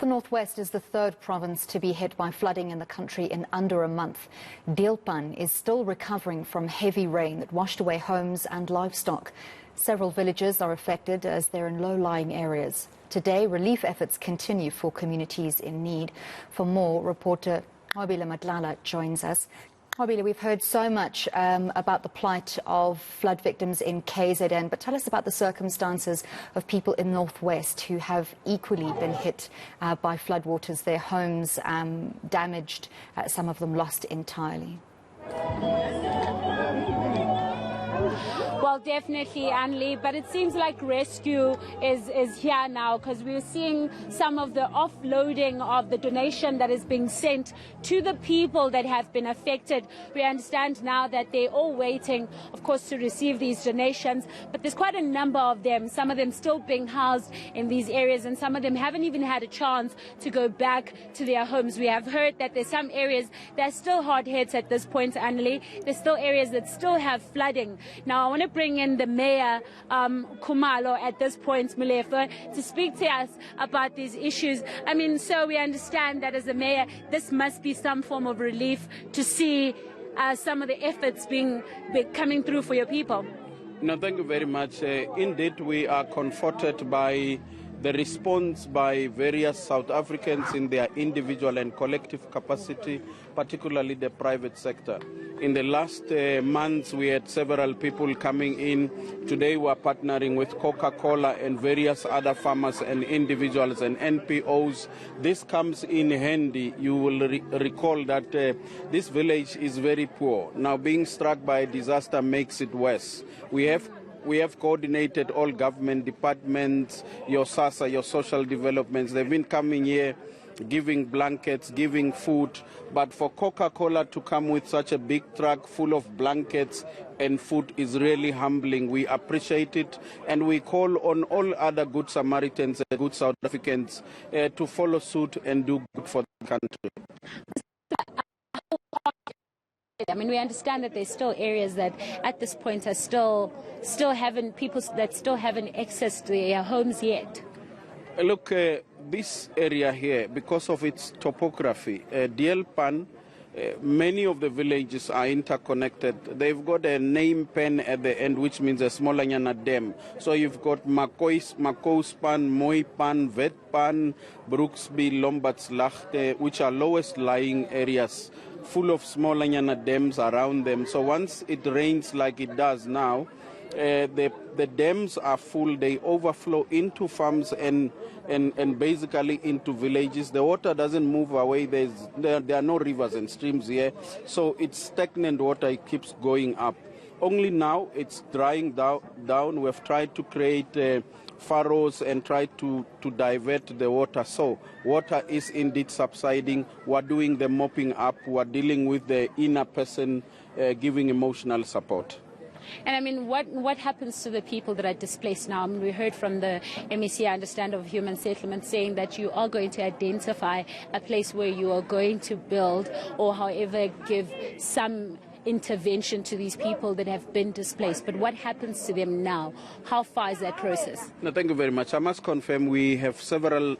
The Northwest is the third province to be hit by flooding in the country in under a month. Deelpan is still recovering from heavy rain that washed away homes and livestock. Several villages are affected as they're in low-lying areas. Today, relief efforts continue for communities in need. For more, reporter Nqobile Madlala joins us. Nqobile, we've heard so much about the plight of flood victims in KZN, but tell us about the circumstances of people in Northwest who have equally been hit by floodwaters, their homes damaged, some of them lost entirely. Well, definitely, Anli, but it seems like rescue is here now, because we're seeing some of the offloading of the donation that is being sent to the people that have been affected. We understand now that they're all waiting, of course, to receive these donations, but there's quite a number of them, some of them still being housed in these areas, and some of them haven't even had a chance to go back to their homes. We have heard that there's some areas that are still hard hit at this point, Anli. There's still areas that still have flooding. Now, I want to bring in the mayor, Khumalo, at this point, Mulefa, to speak to us about these issues. I mean, so we understand that as a mayor, this must be some form of relief to see some of the efforts coming through for your people. No, thank you very much. Indeed, we are comforted by the response by various South Africans in their individual and collective capacity, particularly the private sector. In the last months, we had several people coming in. Today, we are partnering with Coca-Cola and various other farmers and individuals and NPOs. This comes in handy. You will recall that this village is very poor. Now, being struck by a disaster makes it worse. We have coordinated all government departments, your SASA, your social developments. They've been coming here, giving blankets, giving food. But for Coca-Cola to come with such a big truck full of blankets and food is really humbling. We appreciate it, and we call on all other good Samaritans and good South Africans to follow suit and do good for the country. I mean, we understand that there's still areas that at this point are still haven't, people that still haven't accessed their homes yet. Look, this area here, because of its topography, Deelpan, many of the villages are interconnected. They've got a name pen at the end, which means a Smolanyana Dam. So you've got Makouspan, Mooipan, Wetpan, Brooksby, Lombartslachte, which are lowest lying areas, full of Smolanyana dams around them. So once it rains like it does now, the dams are full, they overflow into farms and basically into villages. The water doesn't move away, there are no rivers and streams here, so it's stagnant water, it keeps going up. Only now it's drying down. We've tried to create furrows and try to divert the water. So water is indeed subsiding. We're doing the mopping up. We're dealing with the inner person, giving emotional support. And I mean, what happens to the people that are displaced now? I mean, we heard from the MEC, I understand, of Human Settlement, saying that you are going to identify a place where you are going to build or however give some intervention to these people that have been displaced. But what happens to them now? How far is that process? No, thank you very much. I must confirm we have several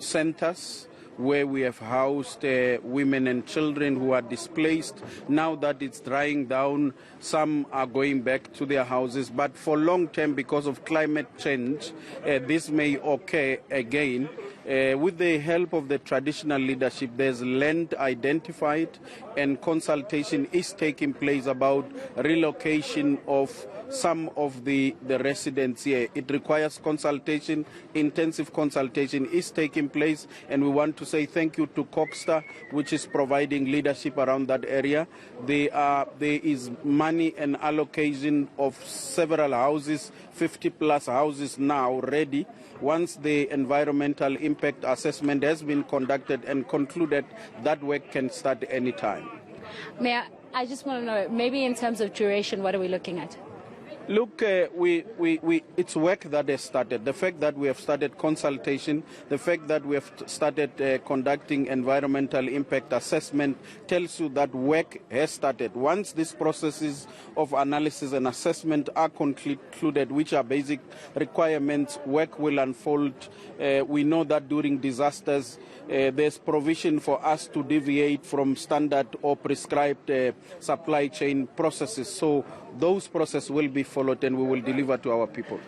centers where we have housed women and children who are displaced. Now that it's drying down, some are going back to their houses. But for long term, because of climate change, this may occur again. With the help of the traditional leadership, there's land identified and consultation is taking place about relocation of some of the residents here. It requires consultation, intensive consultation is taking place, and we want to say thank you to Coxstar, which is providing leadership around that area. There is money and allocation of several houses, 50 plus houses now ready. Once the environmental impact assessment has been conducted and concluded, that work can start anytime. Mayor, I just want to know, maybe in terms of duration, what are we looking at? Look, it's work that has started. The fact that we have started consultation, the fact that we have started conducting environmental impact assessment tells you that work has started. Once these processes of analysis and assessment are concluded, which are basic requirements, work will unfold. We know that during disasters, there's provision for us to deviate from standard or prescribed supply chain processes. So those processes will be followed and we will deliver to our people.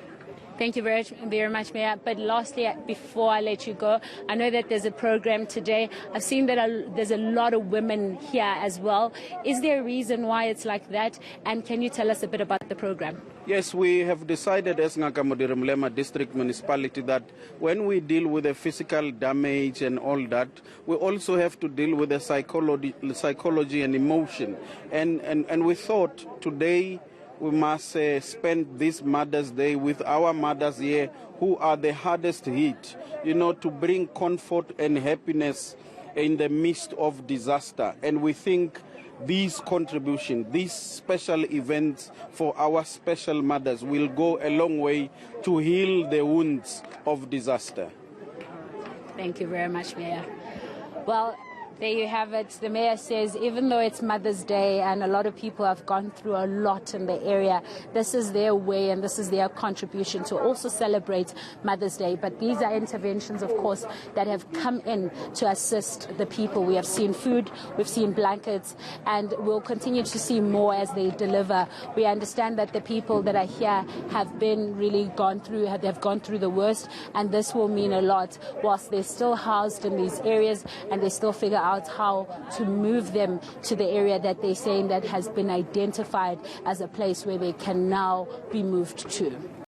Thank you very much, Mayor. But lastly, before I let you go, I know that there's a program today. I've seen that there's a lot of women here as well. Is there a reason why it's like that? And can you tell us a bit about the program? Yes, we have decided as Nqobile District Municipality that when we deal with the physical damage and all that, we also have to deal with the psychology and emotion. And we thought today we must spend this Mother's Day with our mothers here who are the hardest hit, to bring comfort and happiness in the midst of disaster. And we think these contributions, these special events for our special mothers will go a long way to heal the wounds of disaster. Thank you very much, Mayor. Well, there you have it. The mayor says even though it's Mother's Day and a lot of people have gone through a lot in the area, this is their way and this is their contribution to also celebrate Mother's Day. But these are interventions, of course, that have come in to assist the people. We have seen food, we've seen blankets, and we'll continue to see more as they deliver. We understand that the people that are here have been really gone through the worst, and this will mean a lot whilst they're still housed in these areas and they still figure out how to move them to the area that they're saying that has been identified as a place where they can now be moved to.